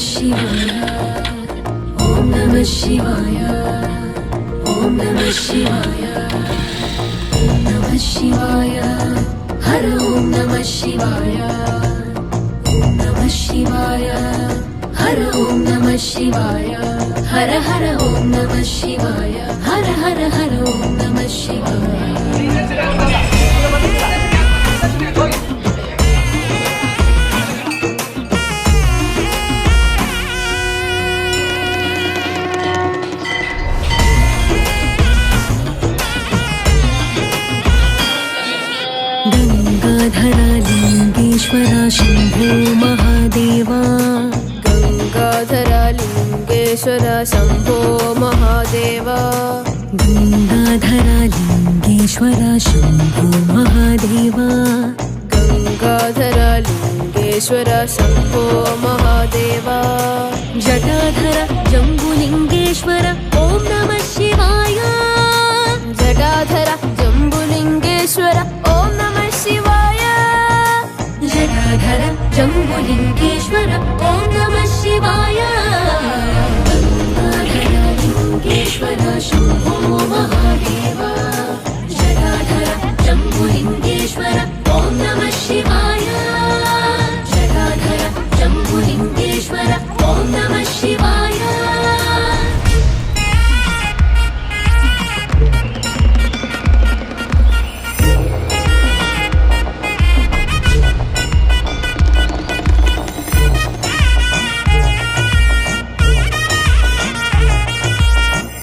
शिवाय ॐ नमः शिवाय ॐ नमः शिवाय ॐ नमः शिवाय हर ॐ नमः शिवाय ॐ नमः शिवाय हर ॐ नमः शिवाय हर हर ॐ नमः शिवाय हर हर हर ॐ नमः शिवाय गंगाधरा लिंगेश्वरा शंभो महादेवा गंगाधरा लिंगेश्वरा शंभो महादेवा गंगाधरा लिंगेश्वरा शंभो महादेवा गंगाधरा लिंगेश्वरा शंभो महादेवा जटाधर जम्बुलिंगेश्वर ॐ नमः शिवाय जटाधर जम्बुलिंगेश्वर ॐ नमः शिवाय जटाधर जम्बुलिंगेश्वर ॐ नमः शिवाय